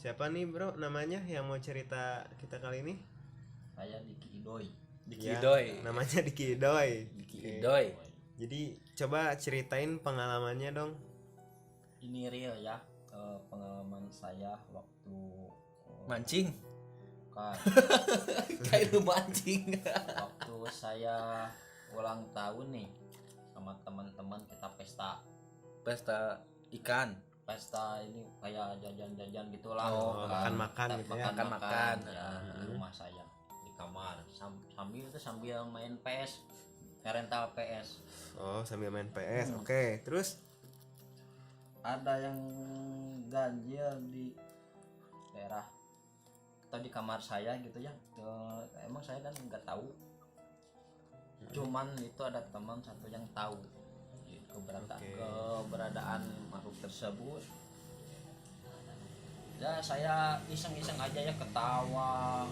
Siapa nih bro namanya yang mau cerita kita kali ini? Saya Diki Idoy. Ya, Idoy. namanya Diki Idoy. Diki Oke. Idoy. Jadi coba ceritain pengalamannya dong. Ini real ya, pengalaman saya waktu Mancing. kan Kayak lu mancing. waktu saya ulang tahun nih sama teman-teman, kita Pesta ikan. pesta ini kayak jajan-jajan gitulah. Oh, makan-makan gitu ya. Makan-makan. ya, di rumah saya di kamar sambil main PS, rental PS. Oh, sambil main PS. Oke, terus Ada yang ganjil di daerah atau di kamar saya gitu ya. Emang saya kan nggak tahu, cuman itu ada teman satu yang tahu keberadaan makhluk tersebut. Ya saya iseng-iseng aja ya, ketawa,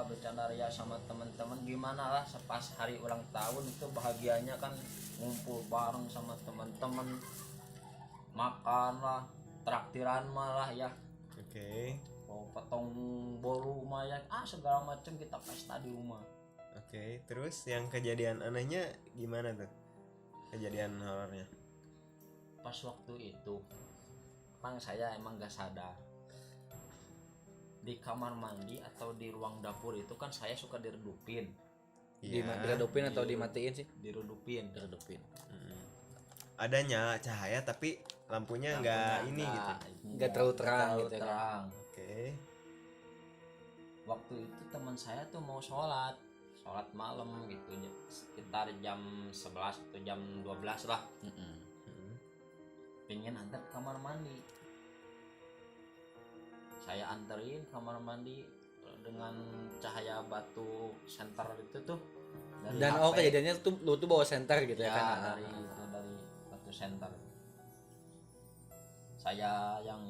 bercanda ria sama teman-teman. Gimana lah pas hari ulang tahun itu bahagianya kan, ngumpul bareng sama teman-teman, makan lah, traktiran malah ya, oke. potong bolu mah ya, segala macam kita pesta di rumah. Oke, terus yang kejadian anehnya gimana tuh? Kejadian horornya. Pas waktu itu kan saya emang gak sadar, di kamar mandi atau di ruang dapur itu kan saya suka diredupin. Diredupin atau dimatiin sih? Diredupin. Mm. Ada nyala cahaya tapi lampunya enggak ini gitu. Nggak terlalu terang gitu kan. terang. Oke. Waktu itu teman saya tuh mau sholat malam gitu, sekitar jam 11 atau jam 12 lah. Pengen antar ke kamar mandi, saya anterin kamar mandi dengan cahaya batu senter itu tuh dari Dan HP. kejadiannya tuh lu tuh bawa senter gitu ya, Ya, kan? dari batu senter. Saya yang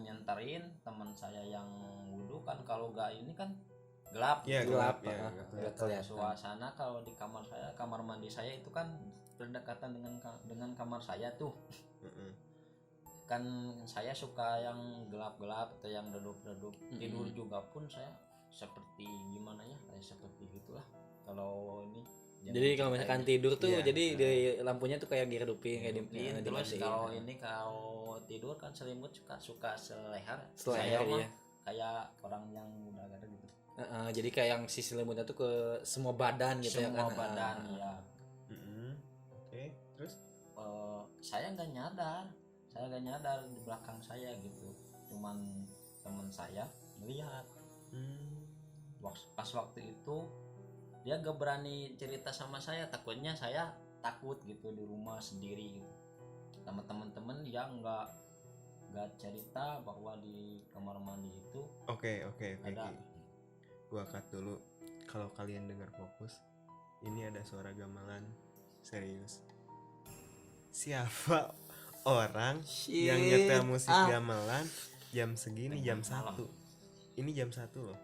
nyenterin, teman saya yang wudhu kan. Kalau gak ini kan gelap. Iya, gelap ya. Nggak kelihatan. Suasana kalau di kamar saya, kamar mandi saya itu kan berdekatan dengan kamar saya tuh. Kan saya suka yang gelap-gelap atau yang redup-redup. Tidur juga pun saya seperti gimana ya, kayak seperti gitulah kalau ini. Jadi kalau misalkan tidur tuh, Iya. jadi di lampunya tuh kayak diredupin, kayak terus dimatiin. kalau tidur kan selimut suka seleher. Seleher, Saya mah iya. kayak orang yang udah gak ada gitu. Jadi kayak yang sisi selimutnya tuh ke semua badan gitu ya Semua kan. badan ya. Oke, terus Saya nggak nyadar di belakang saya gitu, cuman teman saya melihat. Pas waktu itu dia gak berani cerita sama saya, takutnya saya takut gitu di rumah sendiri gitu. Sama teman-teman dia nggak cerita bahwa di kamar mandi itu Oke. ada. Gua cut dulu. Kalau kalian dengar fokus, ini ada suara gamelan. Serius. Siapa orang yang nyetel musik gamelan jam segini, jam 1? Ini jam 1 loh.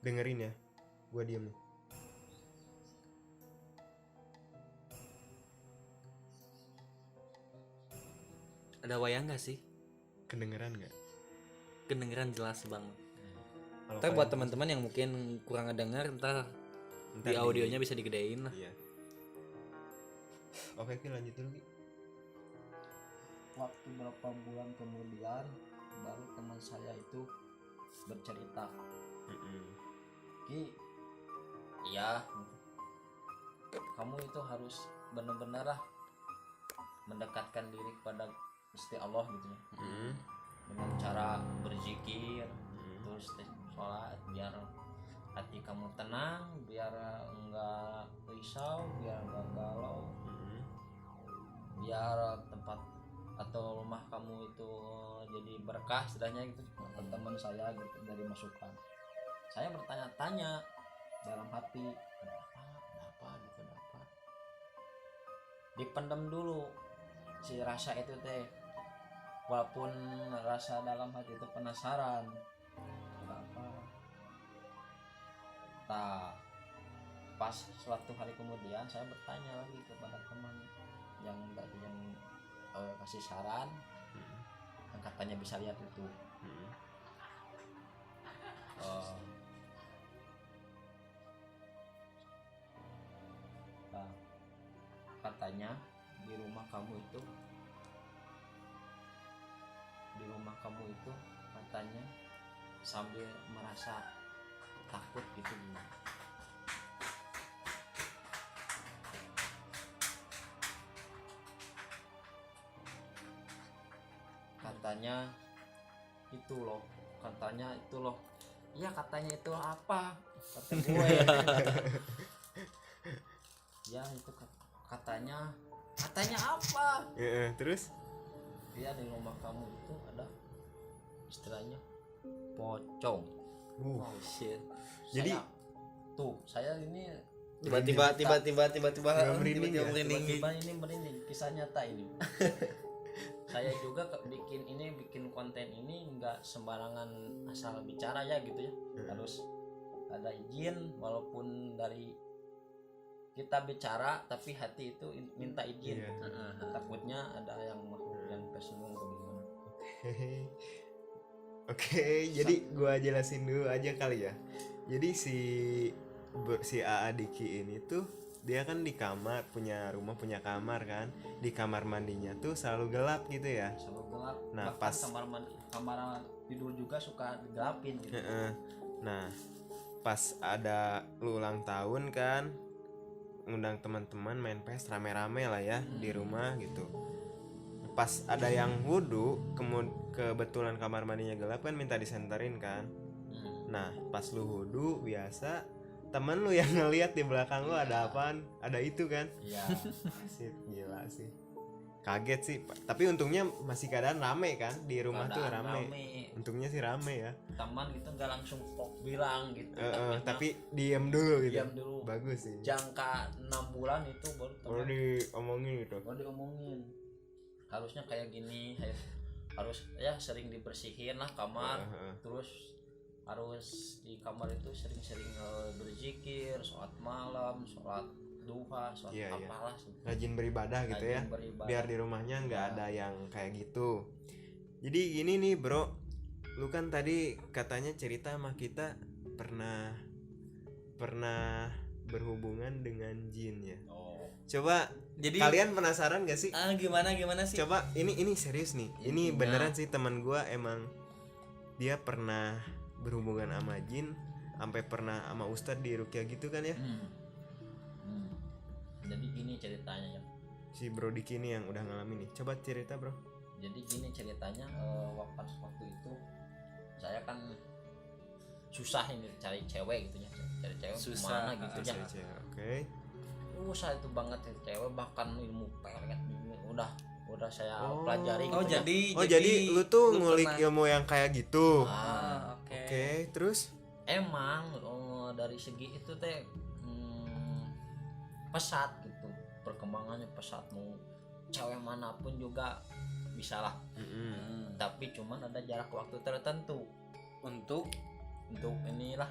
Dengerin ya. Gua diem nih. Ada wayang nggak sih? Kedengeran nggak? Kedengeran jelas banget. Kalau Ntar kalian- buat teman-teman yang mungkin kurang ngedenger, ntar di audionya bisa digedein lah. Iya. Oke, lanjut dulu Ki. Waktu berapa bulan kemudian baru teman saya itu bercerita, Ki, iya, kamu itu harus benar-benar lah mendekatkan diri kepada Gusti Allah gitu ya, dengan cara berzikir, terus sholat, biar hati kamu tenang, biar enggak risau, biar enggak galau, biar tempat atau rumah kamu itu jadi berkah setidaknya gitu. Teman saya gitu dari masukan, saya bertanya-tanya dalam hati, ada apa gitu, ada apa. Dipendam dulu si rasa itu teh, walaupun rasa dalam hati itu penasaran ada apa. Nah, pas suatu hari kemudian saya bertanya lagi kepada teman yang kasih saran, yang katanya hanya bisa lihat itu. Katanya di rumah kamu itu katanya sambil merasa takut gitu. Katanya itu loh iya katanya itu apa kata gue. Ya itu katanya apa Terus dia di rumah kamu itu ada istilahnya pocong. Oh shit. Jadi saya ini tiba-tiba merinding ya? tiba-tiba ini merinding, kisah nyata ini. Saya juga bikin konten ini nggak sembarangan asal bicara ya gitu ya. Harus ada izin, walaupun dari kita bicara tapi hati itu minta izin. Takutnya ada yang makhluk yang tersinggung atau gimana. Oke, jadi gua jelasin dulu aja kali ya. Jadi si AA Diki ini tuh dia kan di kamar, punya kamar kan. Di kamar mandinya tuh selalu gelap gitu ya. Selalu gelap. Nah, bahkan kamar tidur juga suka digelapin gitu. Nah, pas ada lu ulang tahun kan, ngundang teman-teman main PS rame-rame lah ya di rumah gitu. Pas ada yang wudhu, kebetulan kamar mandinya gelap kan, minta disenterin kan. Nah pas lu wudhu biasa, temen lu yang ngeliat di belakang lu ada apaan, ada itu kan. Iya. Asik, gila sih, kaget sih. Tapi untungnya masih keadaan rame kan, di rumah tuh rame. Untungnya sih rame ya. Teman gitu nggak langsung bilang gitu. Tapi diem dulu gitu. Bagus sih. Jangka 6 bulan itu baru diomongin gitu. Baru diomongin. Harusnya kayak gini, harus ya sering dibersihin lah kamar. Terus harus di kamar itu sering-sering berzikir, sholat malam, sholat duha, sholat apalah. Rajin beribadah gitu ya. Biar di rumahnya nggak ada yang kayak gitu. Jadi gini nih bro, lu kan tadi katanya cerita sama kita pernah berhubungan dengan jin ya. Coba, jadi kalian penasaran gak sih? Gimana sih? Coba ini serius nih. Ini beneran sih, teman gua emang dia pernah berhubungan sama jin, sampai pernah sama ustadz di ruqyah gitu kan ya. Jadi gini ceritanya ya. Si Bro Diki ini yang udah ngalamin nih. Coba cerita bro. Jadi gini ceritanya, waktu itu saya kan susah ini cari cewek gitu ya. Cari cewek susah gitu ya. Oke. Susah itu banget cewek, bahkan ilmu pelet udah saya pelajari gitu. Jadi lu tuh ngulik ilmu yang kayak gitu. Oke. Terus emang dari segi itu teh pesat gitu, perkembangannya pesat, mau cewek manapun juga bisa lah. Tapi cuman ada jarak waktu tertentu untuk inilah.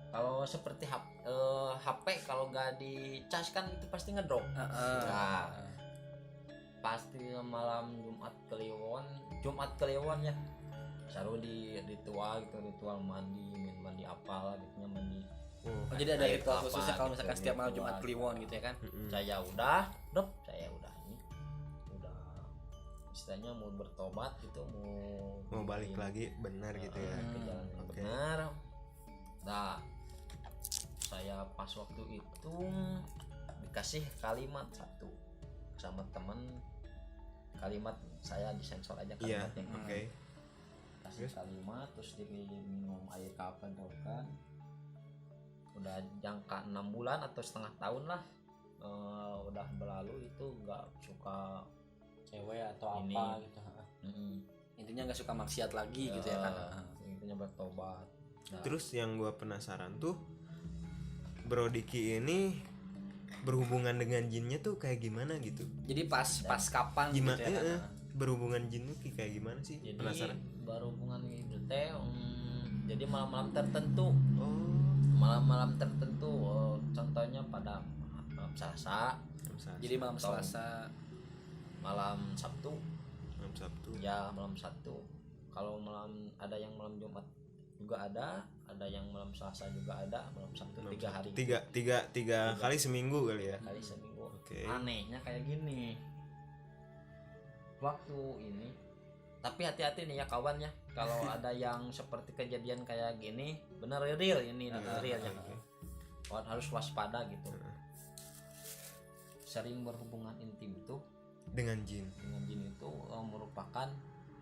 Kalau seperti HP kalau nggak dicas kan itu pasti ngedrop. Nah, pasti malam Jumat Kliwon ya, selalu di ritual gitu, ritual mandi apalah gitu, mandi. Jadi ada ritual khususnya kalau misalkan setiap malam Jumat Kliwon gitu ya kan. Saya udah istilahnya mau bertobat gitu, mau balik lagi benar gitu ya, ke jalan yang benar. Nah, saya pas waktu itu dikasih kalimat satu sama teman, kalimat saya disensor aja kalimatnya. Kasih kalimat, terus diminum air kapan kan. Udah jangka 6 bulan atau setengah tahun lah, udah berlalu itu nggak suka cewek atau ini, apa gitu. Intinya nggak suka maksiat lagi gitu ya kan. Intinya bertobat. Nah, terus yang gue penasaran tuh, Bro Diki ini berhubungan dengan jinnya tuh kayak gimana gitu. Jadi pas kapan gimana, gitu ya kan? Berhubungan jin tuh kayak gimana sih? Jadi penasaran. Berhubungan gitu teh, jadi malam-malam tertentu. Malam-malam tertentu, contohnya pada malam Selasa. Jadi malam Selasa, malam Sabtu. Malam Sabtu. Ya, malam Sabtu. Kalau malam ada yang malam Jumat juga ada yang malam Selasa juga ada, malam Sabtu 3 hari. Tiga kali seminggu kali ya. Kali seminggu. Oke. Anehnya kayak gini. Waktu ini tapi hati-hati nih ya kawan ya. Kalau ada yang seperti kejadian kayak gini, bener real ini real ya. Kawan harus waspada gitu. Sering berhubungan intim itu Dengan jin. itu merupakan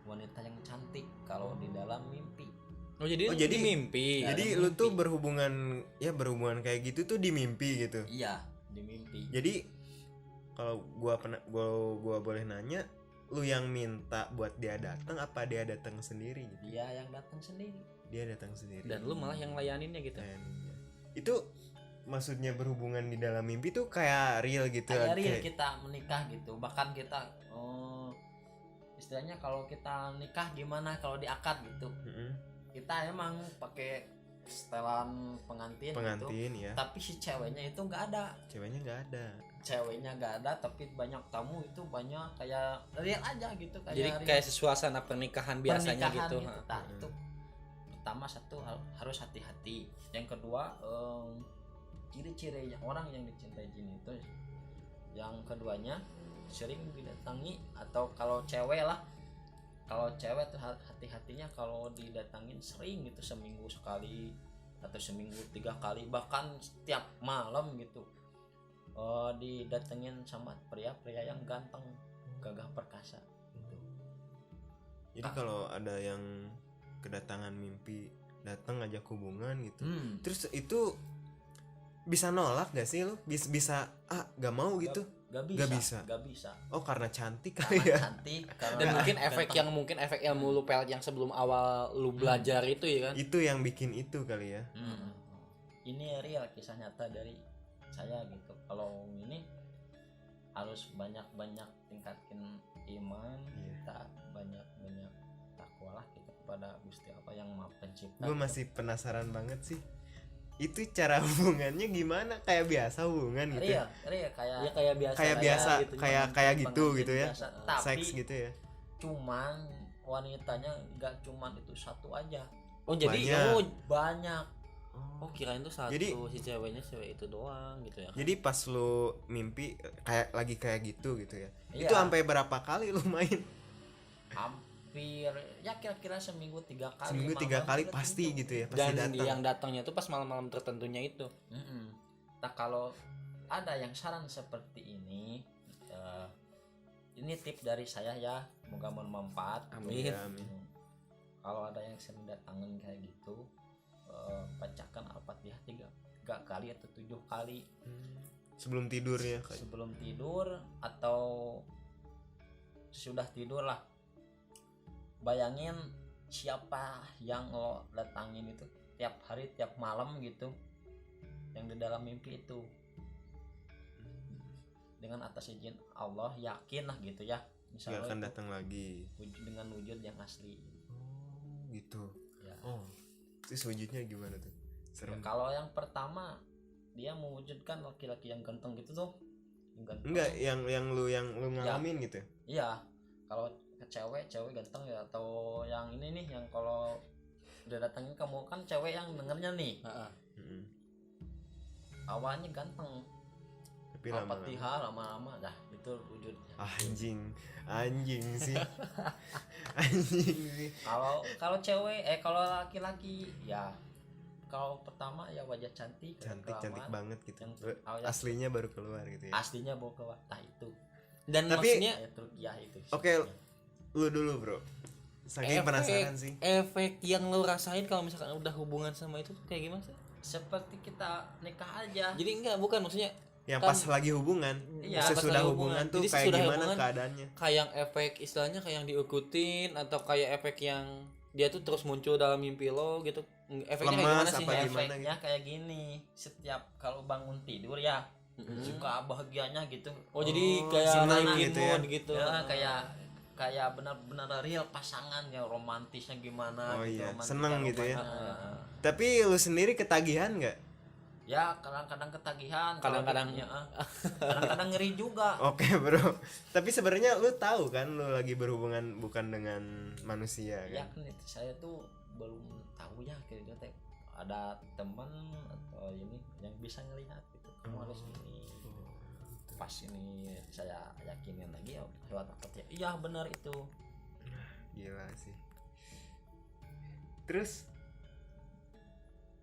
wanita yang cantik kalau di dalam mimpi. jadi jadi mimpi. Jadi lu tuh berhubungan kayak gitu tuh di mimpi gitu. Iya, di mimpi. Jadi kalau gua boleh nanya, lu yang minta buat dia datang apa dia datang sendiri gitu? Dia yang datang sendiri. Dia datang sendiri. Dan lu malah yang layaninnya gitu. Itu maksudnya berhubungan di dalam mimpi tuh kayak real gitu. Kayak real kita menikah gitu. Bahkan kita istilahnya kalau kita nikah gimana kalau di akad gitu. Kita emang pakai setelan pengantin gitu. Ya. Tapi si ceweknya itu nggak ada. Ceweknya nggak ada, tapi banyak tamu itu banyak kayak real aja gitu kayak. Jadi kayak suasana pernikahan biasanya gitu. Nah, itu pertama satu harus hati-hati. Yang kedua ciri-ciri orang yang dicintai jin itu. Yang keduanya sering didatangi atau kalau cewek tuh hati-hatinya kalau didatangin sering gitu, seminggu sekali atau seminggu 3 kali, bahkan setiap malam gitu didatengin sama pria-pria yang ganteng, gagah perkasa gitu. Jadi kalau ada yang kedatangan mimpi datang ngajak hubungan gitu, terus itu bisa nolak gak sih lu? Bisa gak mau gitu? Gak bisa. Oh karena cantik kali ya. Cantik, dan mungkin efek ilmu lu pelet yang sebelum awal lu belajar itu ya kan. Itu yang bikin itu kali ya. Ini real kisah nyata dari saya gitu. Kalau ini harus banyak-banyak tingkatin iman, kita banyak-banyak takwa lah kita kepada Gusti Allah yang Maha Pencipta. Gue masih penasaran banget sih. Itu cara hubungannya gimana? Kayak biasa hubungan gitu. Iya kayak biasa gitu. kayak gitu ya. Tapi seks gitu ya. Cuman wanitanya enggak cuman itu satu aja. Oh jadi banyak. Oh kirain tuh satu si ceweknya cewek itu doang gitu ya. Jadi pas lu mimpi kayak gitu ya. Iya. Itu sampai berapa kali lu main? Hampir ya kira-kira seminggu 3 kali. Seminggu 3 kali pasti gitu ya, pasti dan datang. yang datangnya tuh pas malam-malam tertentunya itu. Nah kalau ada yang saran seperti ini tips dari saya ya, semoga bermanfaat. Amin. Kalau ada yang sering datangin kayak gitu, bacakan Al-Fatihah 3 kali atau 7 kali sebelum tidur ya. Sebelum tidur atau sudah tidur lah. Bayangin siapa yang lo datangin itu tiap hari tiap malam gitu, yang di dalam mimpi itu, dengan atas izin Allah yakin lah gitu ya, Gak akan datang lagi dengan wujud yang asli. Gitu Ya. Terus wujudnya gimana tuh? Serem. Kalau yang pertama dia mewujudkan laki-laki yang ganteng gitu tuh. Enggak, yang lu ngalamin gitu. Iya. Kalau ke cewek ganteng ya, atau yang ini nih yang kalau udah datangin kamu kan cewek yang dengernya nih. Awalnya ganteng. Tapi Al-Fatihah lama-lama dah itu wujudnya. Anjing sih. Anjing sih. Kalau cewek kalau laki-laki ya, kalau pertama ya wajah cantik banget gitu. Yang aslinya baru keluar gitu ya. Aslinya baru keluar. Nah itu. Dan tapi maksudnya ya itu. Oke, lu dulu bro. Saking penasaran sih. Efek yang lu rasain kalau misalkan udah hubungan sama itu kayak gimana sih? Seperti kita nikah aja. Jadi bukan maksudnya yang kan, pas lagi hubungan, iya, sesudah hubungan tuh jadi kayak gimana hubungan, keadaannya? Kayak yang efek istilahnya kayak yang diikutin atau kayak efek yang dia tuh terus muncul dalam mimpi lo gitu. Efeknya kayak gimana sih? Efeknya gitu? Kayak gini, setiap kalau bangun tidur ya suka bahagianya gitu. Jadi kayak naikin gitu ya? gitu. Ya, kayak benar-benar real pasangan ya, romantisnya gimana gitu. Iya, seneng gitu ya. Tapi lu sendiri ketagihan nggak? Ya kadang-kadang ketagihan, Kadang-kadang- kadang-kadang ngeri juga. Oke bro, tapi sebenarnya lu tahu kan lu lagi berhubungan bukan dengan manusia Ya kan? kan itu saya tuh belum tahu ya kira-kira teh ada teman atau ini yang bisa ngelihat gitu. Kamu harus ini. Pas ini saya yakinin lagi ya lewat akad ya. Iya benar itu. Gila sih. Terus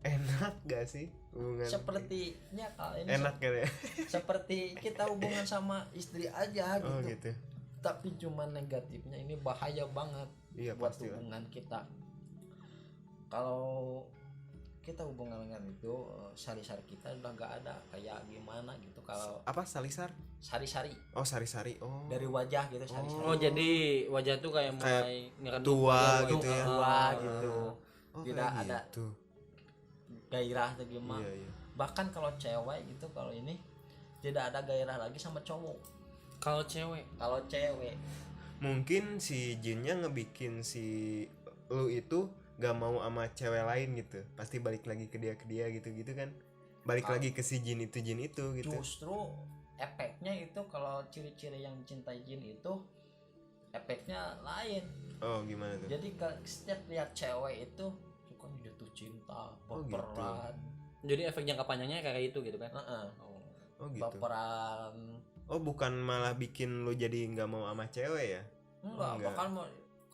enak gak sih hubungan? Sepertinya kalau ini Enak kan ya? seperti kita hubungan sama istri aja gitu. Oh gitu. Tapi cuma negatifnya ini bahaya banget Iya buat pasti lah. hubungan kita. Kalau kita hubungan dengan itu sari-sari kita udah nggak ada kayak gimana gitu. Kalau Apa salisar? sari-sari Oh sari-sari. Oh. dari wajah gitu sari-sari Oh jadi wajah tuh kayak mulai ngeredup tua wajah, gitu ya. tua gitu. Oh, Tidak kayak ada gitu. gairah atau gimana. Iya iya. Bahkan kalau cewek gitu kalau ini tidak ada gairah lagi sama cowok. Kalau cewek Kalau cewek Mungkin si jinnya ngebikin si lu itu gak mau sama cewek lain gitu. Pasti balik lagi ke dia gitu kan. Balik lagi ke si jin itu gitu. justru efeknya itu kalau ciri-ciri yang mencintai jin itu efeknya lain. Oh gimana tuh? Jadi setiap lihat cewek itu suka jatuh cinta, Oh, gitu. baperan, jadi efek jangka panjangnya kayak itu gitu kan. Heeh. Oh gitu. Baperan. Oh bukan malah bikin lu jadi nggak mau sama cewek ya? Enggak, enggak. bahkan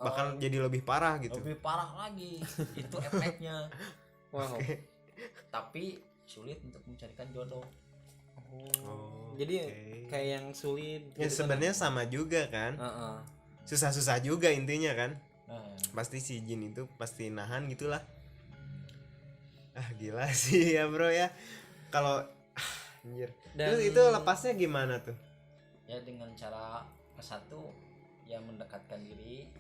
Bahkan jadi lebih parah gitu. lebih parah lagi. Itu efeknya. Wow. Oke. Tapi sulit untuk mencarikan jodoh. Oh, Jadi oke. kayak yang sulit. Ya gitu sebenarnya sama juga kan. Heeh. Susah-susah juga intinya kan. Nah, Pasti si jin itu pasti nahan gitulah. Ah gila sih ya bro ya. Kalau anjir. Dan- Terus itu lepasnya gimana tuh? ya dengan cara satu ya mendekatkan diri,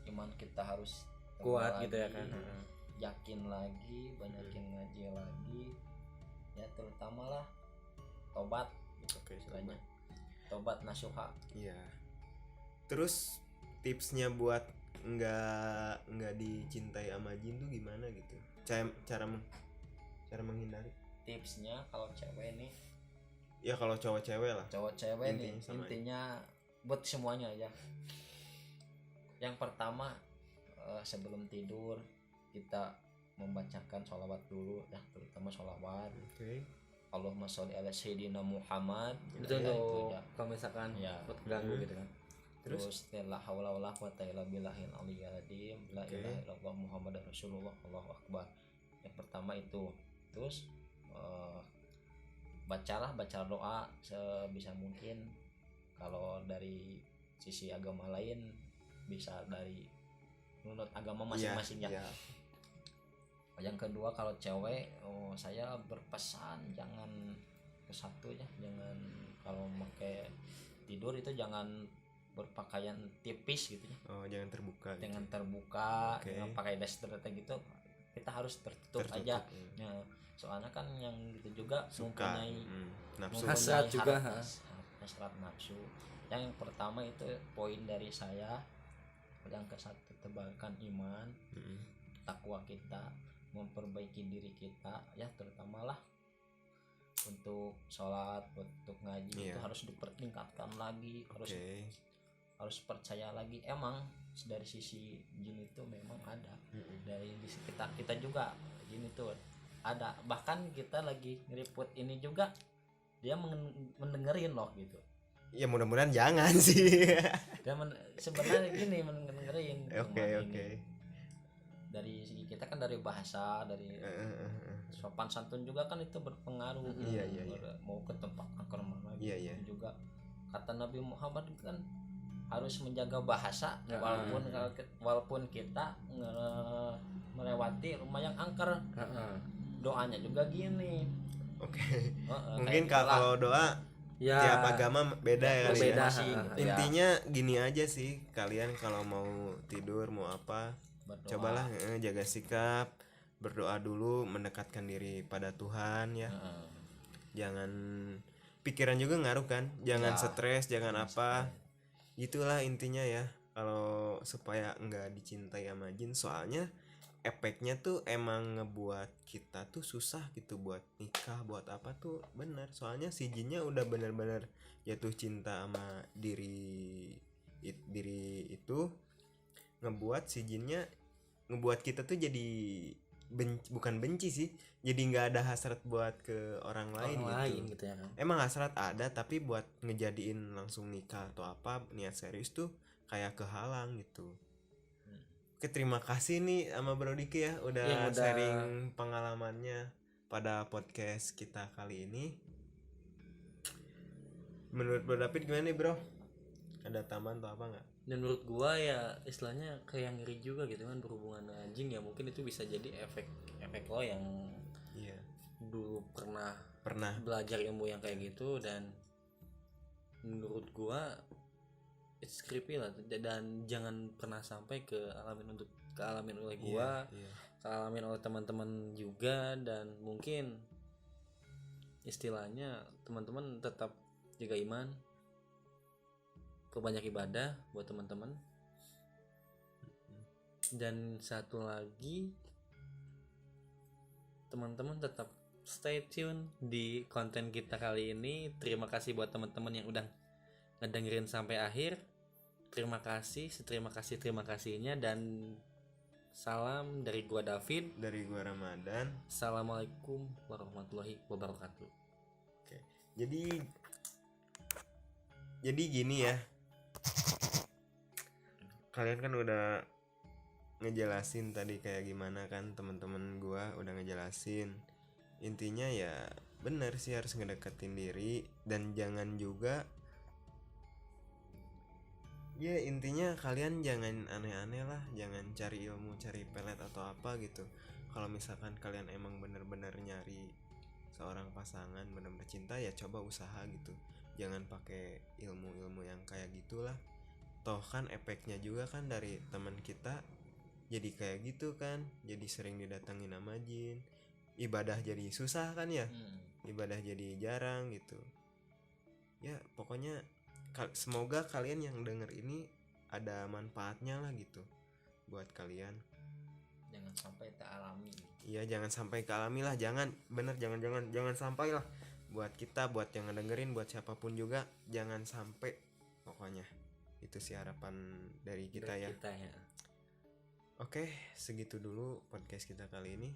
iman kita harus Kuat tambah gitu ya lagi, kan. yakin lagi, banyakin ngaji lagi, ya terutama lah tobat gitu Oke, istilahnya. Tobat nasuha. Iya. Terus tipsnya buat nggak dicintai sama jin tuh gimana gitu? Cara menghindari? Tipsnya kalau cewek nih, Ya kalau cowok cewek lah. cowok cewek nih Intinya sama intinya buat semuanya aja. Yang pertama sebelum tidur kita membacakan sholawat dulu ya, terutama sholawat. Oke. Allahumma sholli ala sayyidina Muhammad. Betul Ya, itu tuh. aja. Kalau misalkan Ya. terganggu gitu kan. Terus la haula wala quwata illa billahil aliyyil azim, la Oke. ilaha illallah muhammadar rasulullah, Allahu akbar. Yang pertama itu. Terus baca doa sebisa mungkin. Kalau dari sisi agama lain bisa dari menurut agama masing-masing ya. Iya. Yang kedua kalau cewek, saya berpesan jangan ke satu ya, jangan kalau pakai tidur itu jangan berpakaian tipis gitu ya, Oh, jangan terbuka gitu. dengan terbuka, Oke. dengan pakai daster gitu, kita harus tertutup aja. ya. Nah, soalnya kan yang gitu juga Suka. mempunyai Nafsu. Hasrat juga, hasrat nafsu. Yang pertama itu poin dari saya. Yang ke satu, tebalkan iman, Mm. takwa kita, memperbaiki diri kita ya, terutama lah untuk sholat, untuk ngaji Iya. itu harus dipertingkatkan lagi, Oke. harus percaya lagi. Emang dari sisi jin itu memang ada, Mm-mm. dari sisi kita juga jin itu ada. Bahkan kita lagi ngeriput ini juga dia mendengerin loh gitu. Ya mudah-mudahan jangan sih. Dia sebenarnya gini mendengerin. Oke Cuman oke. ini dari segi kita kan dari bahasa, dari sopan santun juga kan itu berpengaruh. Iya, iya, iya. Mau ke tempat angker mana gitu. Iya, iya. Juga kata Nabi Muhammad kan harus menjaga bahasa, Ya. walaupun kita melewati rumah yang angker. Heeh. Doanya juga gini. Oke. Heeh, Mungkin kayak gitulah. kalau doa Ya. tiap agama beda ya kali Berbeda. ya. Masing-masing Ha, gitu ha. ya. Intinya gini aja sih, kalian kalau mau tidur mau apa, Berdoa. cobalah jaga sikap, berdoa dulu, mendekatkan diri pada Tuhan ya. Heeh. Jangan pikiran juga ngaruh kan, jangan Ya, stres, jangan jangan apa. Gitulah intinya ya. Kalau supaya enggak dicintai sama jin, soalnya efeknya tuh emang ngebuat kita tuh susah gitu buat nikah, buat apa tuh bener. Soalnya si jinnya udah bener-bener jatuh cinta sama diri itu, ngebuat si jinnya ngebuat kita tuh jadi bukan benci sih, jadi nggak ada hasrat buat ke orang lain Orang gitu. lain gitu ya kan. Emang hasrat ada, tapi buat ngejadiin langsung nikah atau apa niat serius tuh kayak kehalang gitu. Oke, terima kasih nih sama Bro Diki ya udah Yang udah- sharing pengalamannya pada podcast kita kali ini. Menurut Bro David gimana nih Bro? Ada tambahan atau apa nggak? Dan menurut gua ya istilahnya kayak ngeri juga gitu kan berhubungan dengan anjing ya, mungkin itu bisa jadi efek lo yang Iya, dulu pernah pernah. belajar ilmu yang kayak gitu, dan menurut gua it's creepy lah, dan jangan pernah sampai kealamin oleh gua, Iya. kealamin oleh teman-teman juga. Dan mungkin istilahnya teman-teman tetap jaga iman, perbanyak ibadah buat teman-teman. Dan satu lagi, teman-teman tetap stay tune di konten kita kali ini. Terima kasih buat teman-teman yang udah ngedengerin sampai akhir. Terima kasihnya, dan salam dari gua David. Dari gua Ramadan. Assalamualaikum warahmatullahi wabarakatuh. Oke. Jadi gini ya. Kalian kan udah ngejelasin tadi kayak gimana kan, teman-teman gua udah ngejelasin. Intinya ya bener sih harus ngedeketin diri, dan jangan juga ya intinya kalian jangan aneh-aneh lah, jangan cari ilmu, cari pelet atau apa gitu. Kalau misalkan kalian emang bener-bener nyari seorang pasangan, bener-bener cinta, ya coba usaha gitu. Jangan pakai ilmu-ilmu yang kayak gitulah. Toh kan efeknya juga kan dari teman kita jadi kayak gitu kan, jadi sering didatangin sama jin, ibadah jadi susah kan ya, ibadah jadi jarang gitu ya. Pokoknya semoga kalian yang denger ini ada manfaatnya lah gitu buat kalian. Jangan sampai tak alami. Iya, jangan sampai kealami lah, jangan sampai lah. Buat kita, buat yang ngedengerin, buat siapapun juga, jangan sampai. Pokoknya itu sih harapan dari kita ya. Kita ya. Oke, segitu dulu podcast kita kali ini.